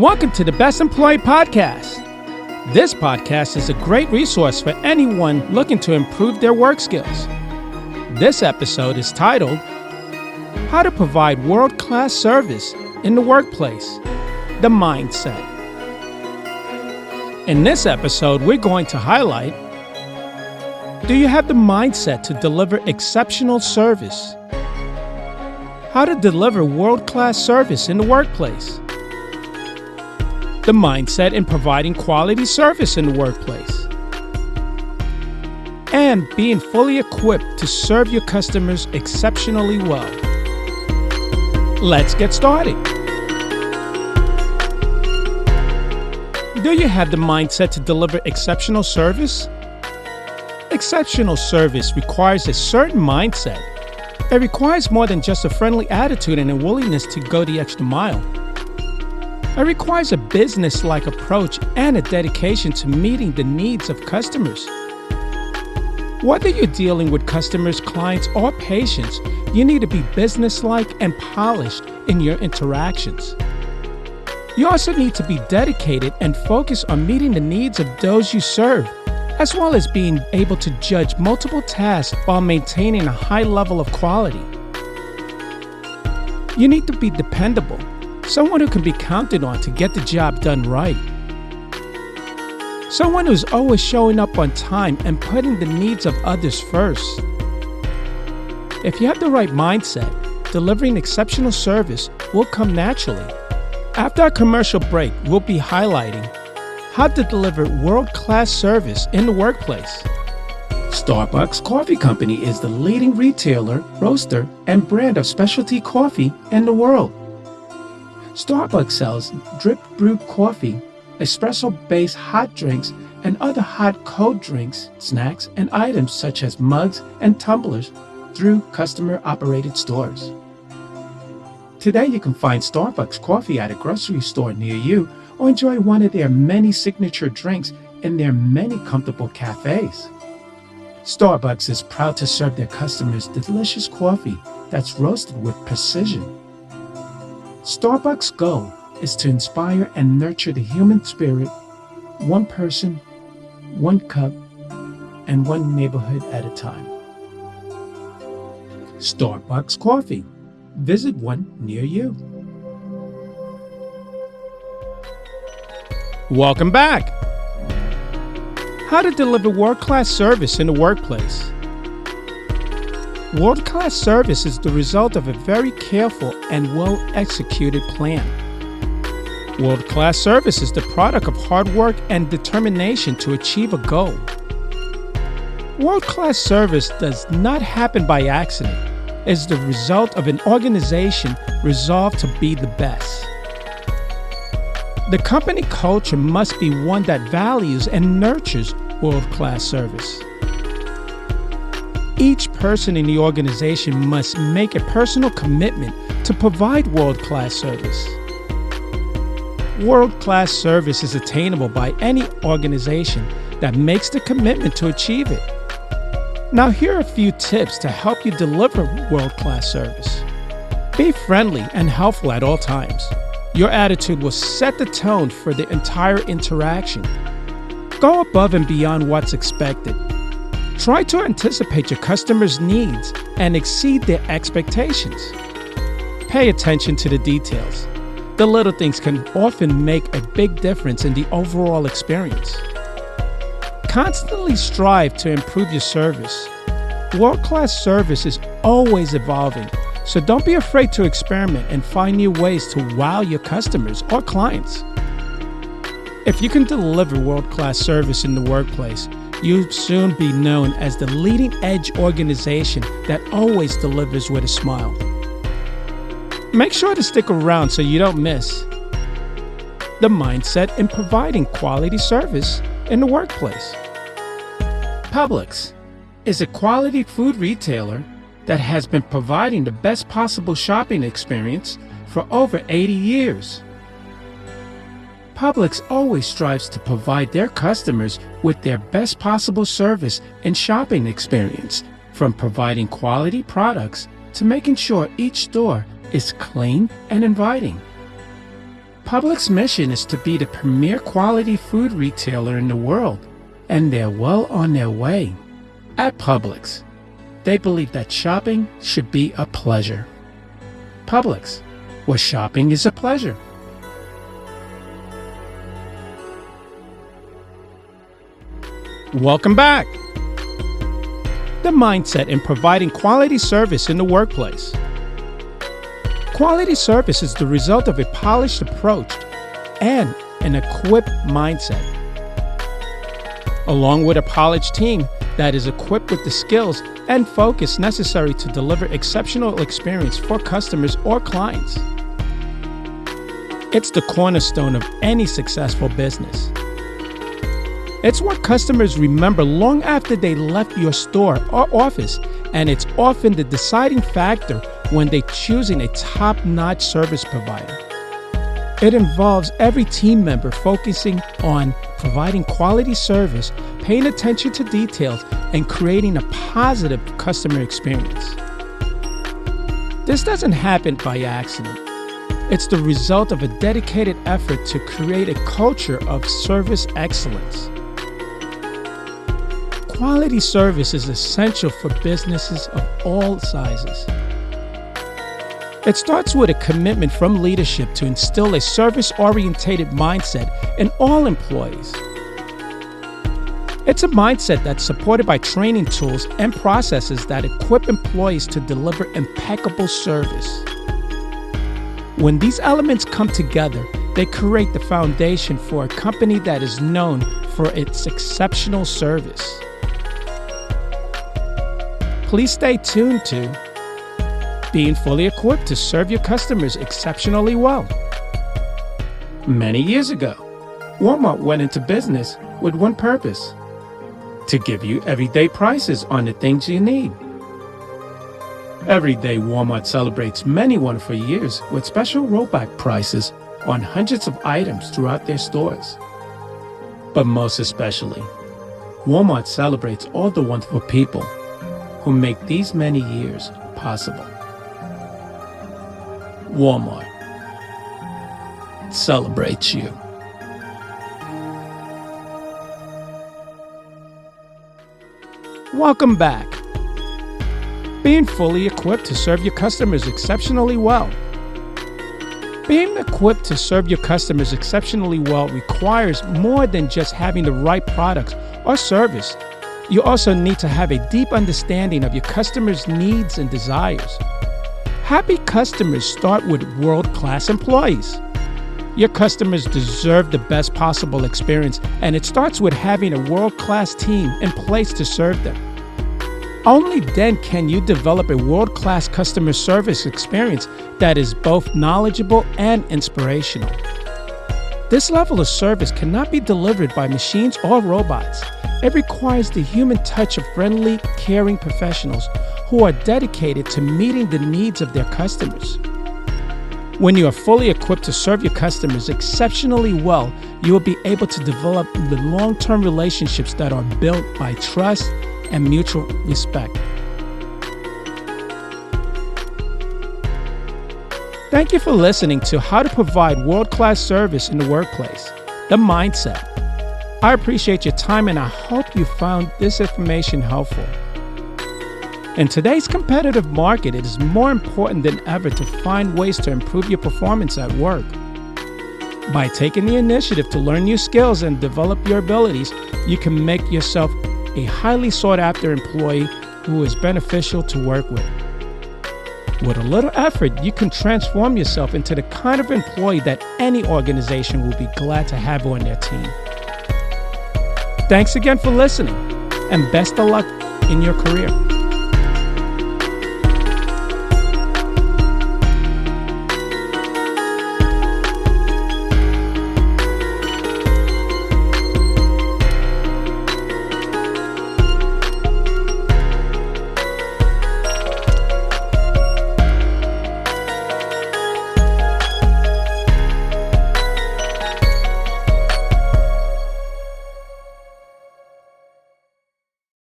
Welcome to the Best Employee Podcast. This podcast is a great resource for anyone looking to improve their work skills. This episode is titled, How to Provide World-Class Service in the Workplace, the Mindset. In this episode, we're going to highlight, do you have the mindset to deliver exceptional service? How to deliver world-class service in the workplace. The mindset in providing quality service in the workplace. And being fully equipped to serve your customers exceptionally well. Let's get started. Do you have the mindset to deliver exceptional service? Exceptional service requires a certain mindset. It requires more than just a friendly attitude and a willingness to go the extra mile. It requires a business-like approach and a dedication to meeting the needs of customers. Whether you're dealing with customers, clients, or patients, you need to be business-like and polished in your interactions. You also need to be dedicated and focused on meeting the needs of those you serve, as well as being able to judge multiple tasks while maintaining a high level of quality. You need to be dependable. Someone who can be counted on to get the job done right. Someone who's always showing up on time and putting the needs of others first. If you have the right mindset, delivering exceptional service will come naturally. After our commercial break, we'll be highlighting how to deliver world-class service in the workplace. Starbucks Coffee Company is the leading retailer, roaster, and brand of specialty coffee in the world. Starbucks sells drip brewed coffee, espresso-based hot drinks, and other hot cold drinks, snacks, and items such as mugs and tumblers through customer-operated stores. Today you can find Starbucks coffee at a grocery store near you or enjoy one of their many signature drinks in their many comfortable cafes. Starbucks is proud to serve their customers delicious coffee that's roasted with precision. Starbucks' goal is to inspire and nurture the human spirit, one person, one cup, and one neighborhood at a time. Starbucks Coffee. Visit one near you. Welcome back. How to deliver world-class service in the workplace. World-class service is the result of a very careful and well-executed plan. World-class service is the product of hard work and determination to achieve a goal. World-class service does not happen by accident. It is the result of an organization resolved to be the best. The company culture must be one that values and nurtures world-class service. Each person in the organization must make a personal commitment to provide world-class service. World-class service is attainable by any organization that makes the commitment to achieve it. Now, here are a few tips to help you deliver world-class service. Be friendly and helpful at all times. Your attitude will set the tone for the entire interaction. Go above and beyond what's expected. Try to anticipate your customers' needs and exceed their expectations. Pay attention to the details. The little things can often make a big difference in the overall experience. Constantly strive to improve your service. World-class service is always evolving, so don't be afraid to experiment and find new ways to wow your customers or clients. If you can deliver world-class service in the workplace, you'll soon be known as the leading edge organization that always delivers with a smile. Make sure to stick around so you don't miss the mindset in providing quality service in the workplace. Publix is a quality food retailer that has been providing the best possible shopping experience for over 80 years. Publix always strives to provide their customers with their best possible service and shopping experience, from providing quality products to making sure each store is clean and inviting. Publix's mission is to be the premier quality food retailer in the world, and they're well on their way. At Publix, they believe that shopping should be a pleasure. Publix, where shopping is a pleasure. Welcome back. The mindset in providing quality service in the workplace. Quality service is the result of a polished approach and an equipped mindset, along with a polished team that is equipped with the skills and focus necessary to deliver exceptional experience for customers or clients. It's the cornerstone of any successful business. It's what customers remember long after they left your store or office, and it's often the deciding factor when they're choosing a top-notch service provider. It involves every team member focusing on providing quality service, paying attention to details, and creating a positive customer experience. This doesn't happen by accident. It's the result of a dedicated effort to create a culture of service excellence. Quality service is essential for businesses of all sizes. It starts with a commitment from leadership to instill a service-oriented mindset in all employees. It's a mindset that's supported by training tools and processes that equip employees to deliver impeccable service. When these elements come together, they create the foundation for a company that is known for its exceptional service. Please stay tuned to being fully equipped to serve your customers exceptionally well. Many years ago, Walmart went into business with one purpose: to give you everyday prices on the things you need. Every day, Walmart celebrates many wonderful years with special rollback prices on hundreds of items throughout their stores. But most especially, Walmart celebrates all the wonderful people who make these many years possible. Walmart celebrates you. Welcome back. Being fully equipped to serve your customers exceptionally well. Being equipped to serve your customers exceptionally well requires more than just having the right products or service. You also need to have a deep understanding of your customers' needs and desires. Happy customers start with world-class employees. Your customers deserve the best possible experience, and it starts with having a world-class team in place to serve them. Only then can you develop a world-class customer service experience that is both knowledgeable and inspirational. This level of service cannot be delivered by machines or robots. It requires the human touch of friendly, caring professionals who are dedicated to meeting the needs of their customers. When you are fully equipped to serve your customers exceptionally well, you will be able to develop the long-term relationships that are built by trust and mutual respect. Thank you for listening to How to Provide World-Class Service in the Workplace, The Mindset. I appreciate your time, and I hope you found this information helpful. In today's competitive market, it is more important than ever to find ways to improve your performance at work. By taking the initiative to learn new skills and develop your abilities, you can make yourself a highly sought-after employee who is beneficial to work with. With a little effort, you can transform yourself into the kind of employee that any organization will be glad to have on their team. Thanks again for listening, and best of luck in your career.